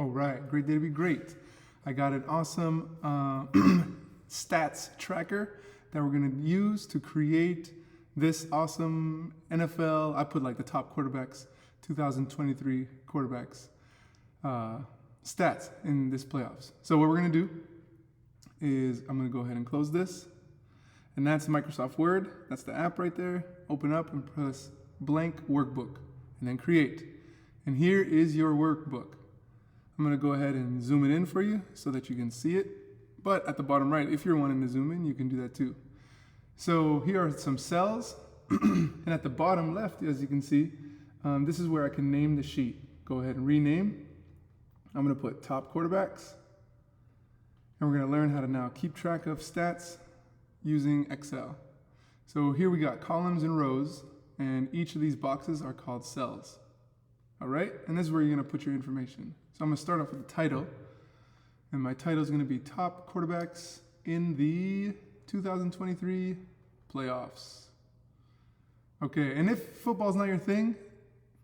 All right, great day to be great. I got an awesome stats tracker that we're gonna use to create this awesome NFL, I put like the top quarterbacks, 2023 quarterbacks, stats in this playoffs. So what we're gonna do is I'm gonna go ahead and close this. And that's Microsoft Word, that's the app right there. Open up and press blank workbook and then create. And here is your workbook. I'm gonna go ahead and zoom it in for you so that you can see it. But at the bottom right, if you're wanting to zoom in, you can do that too. So here are some cells. And at the bottom left, as you can see, this is where I can name the sheet. Go ahead and rename. I'm gonna put top quarterbacks. And we're gonna learn how to now keep track of stats using Excel. So here we got columns and rows, and each of these boxes are called cells. All right, and this is where you're gonna put your information. So I'm gonna start off with the title, and my title is gonna be top quarterbacks in the 2023 playoffs. Okay, and if football's not your thing,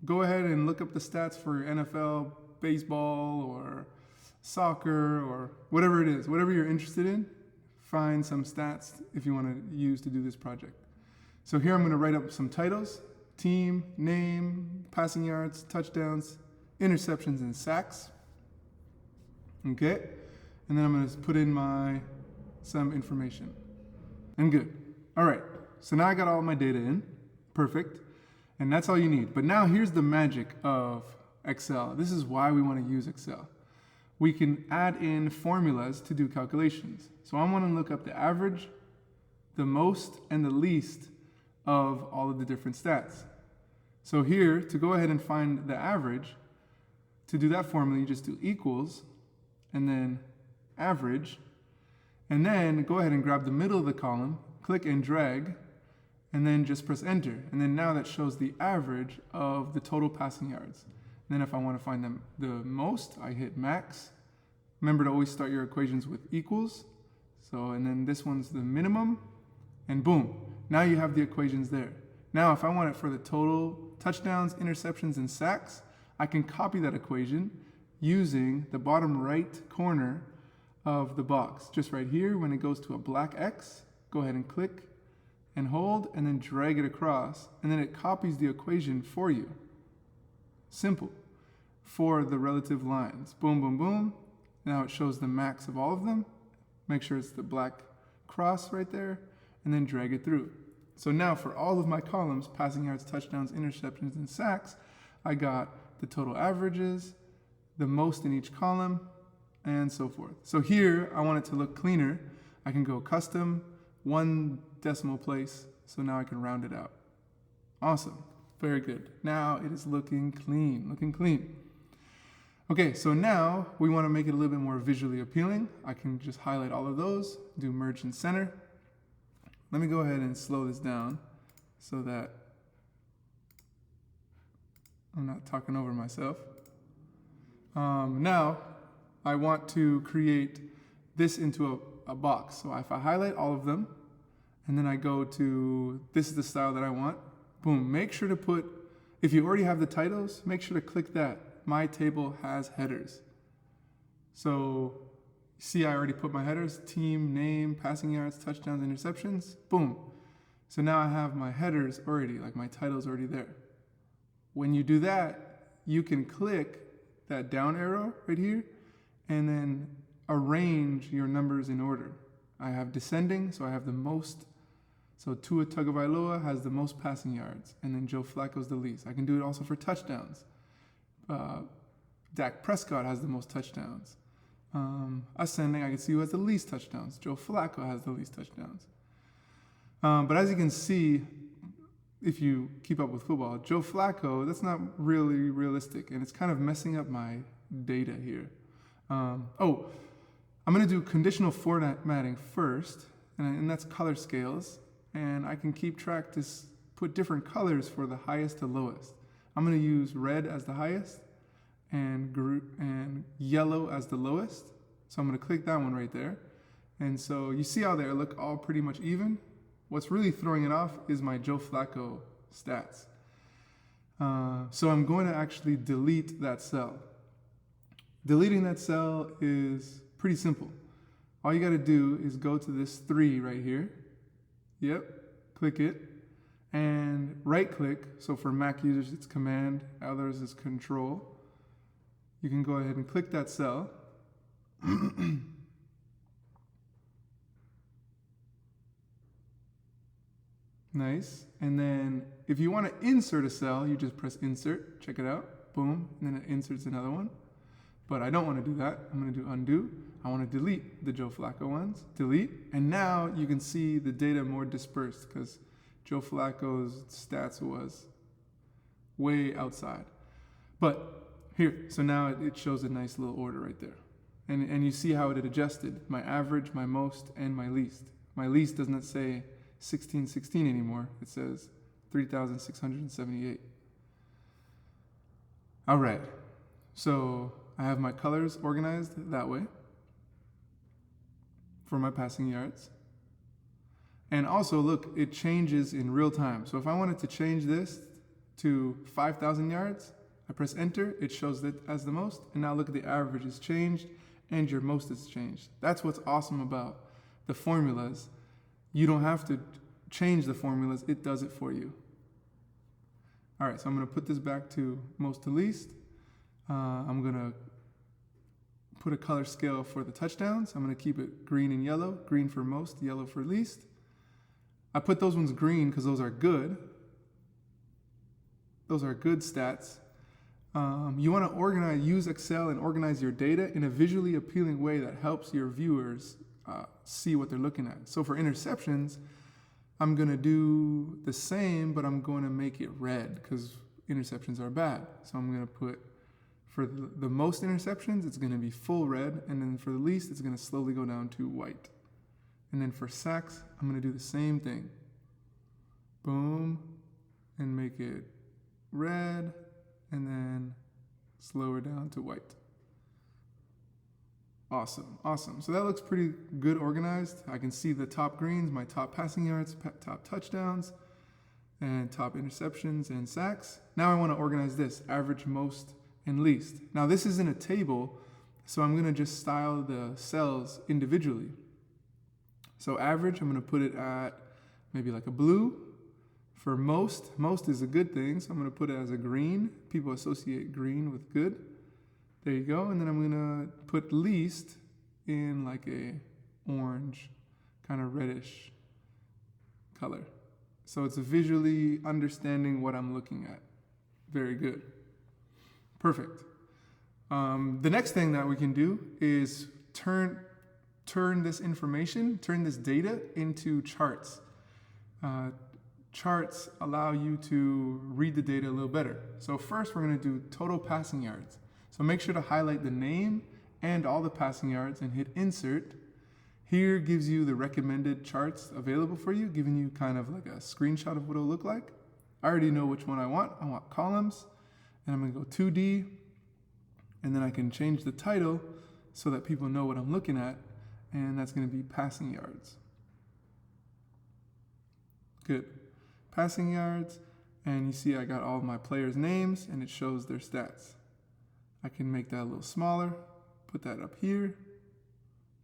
go ahead and look up the stats for NFL, baseball, or soccer, or whatever it is, whatever you're interested in, find some stats if you wanna use to do this project. So here I'm gonna write up some titles: team, name, passing yards, touchdowns, interceptions, and sacks. Okay, and then I'm gonna put in some information. And good. All right, so now I got all my data in, perfect, and that's all you need. But now here's the magic of Excel. This is why we wanna use Excel. We can add in formulas to do calculations. So I wanna look up the average, the most, and the least of all of the different stats. So here, to go ahead and find the average, to do that formula, you just do equals, and then average, and then go ahead and grab the middle of the column, click and drag, and then just press enter. And then now that shows the average of the total passing yards. And then if I want to find them the most, I hit max. Remember to always start your equations with equals. So, and then this one's the minimum, and boom. Now you have the equations there. Now, if I want it for the total touchdowns, interceptions, and sacks, I can copy that equation using the bottom right corner of the box. Just right here, when it goes to a black X, go ahead and click and hold, and then drag it across, and then it copies the equation for you. Simple. For the relative lines. Boom, boom, boom. Now it shows the max of all of them. Make sure it's the black cross right there, and then drag it through. So now for all of my columns, passing yards, touchdowns, interceptions, and sacks, I got the total averages, the most in each column, and so forth. So here, I want it to look cleaner. I can go custom, 1 decimal place, so now I can round it out. Awesome, very good. Now it is looking clean, Okay, so now we want to make it a little bit more visually appealing. I can just highlight all of those, do merge and center. Let me go ahead and slow this down so that I'm not talking over myself. Now, I want to create this into a box. So if I highlight all of them, and then I go to, this is the style that I want, boom, make sure to put, if you already have the titles, make sure to click that. My table has headers. So, see, I already put my headers, team, name, passing yards, touchdowns, interceptions, boom. So now I have my headers already, like my title's already there. When you do that, you can click that down arrow right here, and then arrange your numbers in order. I have descending, so I have the most. So Tua Tagovailoa has the most passing yards, and then Joe Flacco's the least. I can do it also for touchdowns. Dak Prescott has the most touchdowns. Ascending, I can see who has the least touchdowns. Joe Flacco has the least touchdowns. But as you can see, if you keep up with football, Joe Flacco, that's not really realistic, and it's kind of messing up my data here. I'm going to do conditional formatting first, and that's color scales, and I can keep track to put different colors for the highest to lowest. I'm going to use red as the highest and yellow as the lowest. So I'm going to click that one right there. And so you see how they look all pretty much even. What's really throwing it off is my Joe Flacco stats. So I'm going to actually delete that cell. Deleting that cell is pretty simple. All you got to do is go to this 3 right here. Yep, click it. And right click, so for Mac users it's Command, others is Control. You can go ahead and click that cell. Nice. And then if you want to insert a cell, you just press Insert. Check it out. Boom. And then it inserts another one. But I don't want to do that. I'm going to do Undo. I want to delete the Joe Flacco ones. Delete. And now you can see the data more dispersed because Joe Flacco's stats was way outside. But here, so now it shows a nice little order right there. And you see how it had adjusted my average, my most, and my least. My least doesn't say 1616 anymore. It says 3,678. All right. So I have my colors organized that way for my passing yards. And also, look, it changes in real time. So if I wanted to change this to 5,000 yards, I press enter, it shows that as the most, and now look at the average is changed and your most is changed. That's what's awesome about the formulas. You don't have to change the formulas, it does it for you. All right, so I'm gonna put this back to most to least. I'm gonna put a color scale for the touchdowns. I'm gonna keep it green and yellow, green for most, yellow for least. I put those ones green because those are good. Those are good stats. You want to use Excel and organize your data in a visually appealing way that helps your viewers see what they're looking at. So for interceptions, I'm going to do the same, but I'm going to make it red because interceptions are bad. So I'm going to put, for the most interceptions, it's going to be full red, and then for the least, it's going to slowly go down to white. And then for sacks, I'm going to do the same thing. Boom, and make it red, and then slower down to white. Awesome, awesome. So that looks pretty good organized. I can see the top greens, my top passing yards, top touchdowns, and top interceptions and sacks. Now I want to organize this, average, most, and least. Now this is in a table, so I'm going to just style the cells individually. So average, I'm going to put it at maybe like a blue. For most is a good thing, so I'm going to put it as a green. People associate green with good. There you go. And then I'm going to put least in like a orange, kind of reddish color. So it's visually understanding what I'm looking at. Very good. Perfect. The next thing that we can do is turn this information, turn this data into charts. Charts allow you to read the data a little better. So first we're going to do total passing yards. So make sure to highlight the name and all the passing yards and hit insert. Here gives you the recommended charts available for you, giving you kind of like a screenshot of what it'll look like. I already know which one I want. I want columns, and I'm going to go 2D, and then I can change the title so that people know what I'm looking at, and that's going to be passing yards. Good. Passing yards, and you see I got all of my players' names, and it shows their stats. I can make that a little smaller, put that up here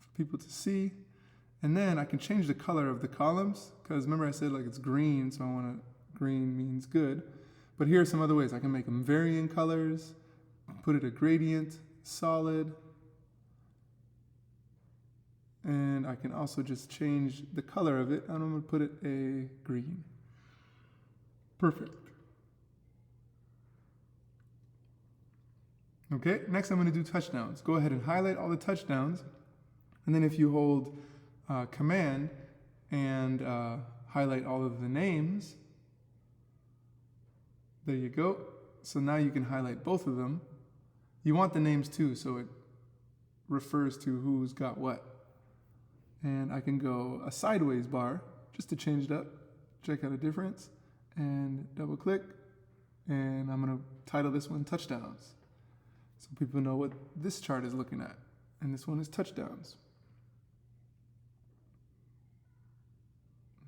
for people to see, and then I can change the color of the columns, because remember I said like it's green, so I want to, green means good, but here are some other ways. I can make them varying colors, put it a gradient, solid, and I can also just change the color of it, and I'm going to put it a green. Perfect. Okay, next I'm going to do touchdowns. Go ahead and highlight all the touchdowns, and then if you hold Command and highlight all of the names, there you go. So now you can highlight both of them. You want the names too, so it refers to who's got what. And I can go a sideways bar just to change it up, check out a difference, and double click, and I'm going to title this one touchdowns, so people know what this chart is looking at, and this one is touchdowns.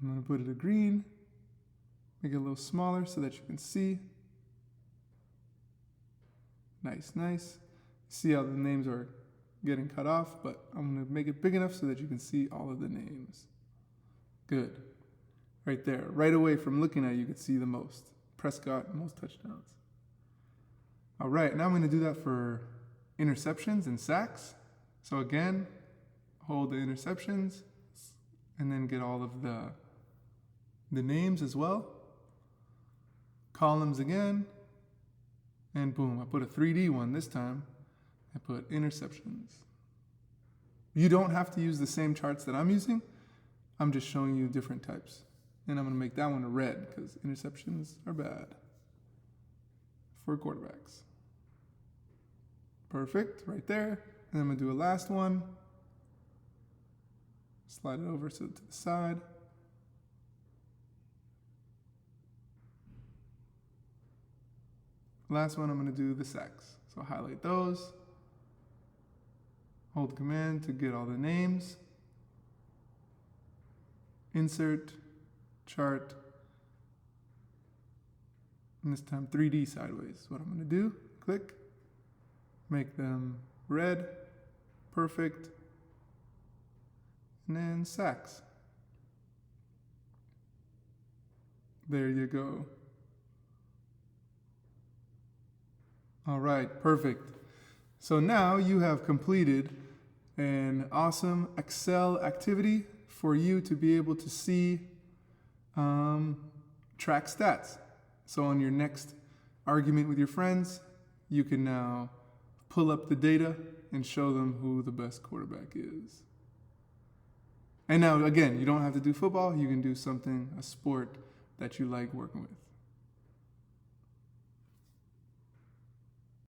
I'm going to put it a green, make it a little smaller so that you can see. Nice, nice. See how the names are getting cut off, but I'm going to make it big enough so that you can see all of the names. Good. Right there. Right away from looking at it, you can see the most. Prescott, most touchdowns. All right, now I'm going to do that for interceptions and sacks. So again, hold the interceptions and then get all of the names as well. Columns again. And boom, I put a 3D one this time. I put interceptions. You don't have to use the same charts that I'm using. I'm just showing you different types. And I'm going to make that one a red because interceptions are bad for quarterbacks. Perfect, right there. And I'm going to do a last one. Slide it over to the side. Last one, I'm going to do the sacks. So highlight those. Hold Command to get all the names. Insert, chart, and this time 3D sideways. What I'm going to do, click, make them red, perfect, and then sacks. There you go. All right, perfect. So now you have completed an awesome Excel activity for you to be able to see track stats. So on your next argument with your friends, you can now pull up the data and show them who the best quarterback is. And now, again, you don't have to do football. You can do something, a sport that you like working with.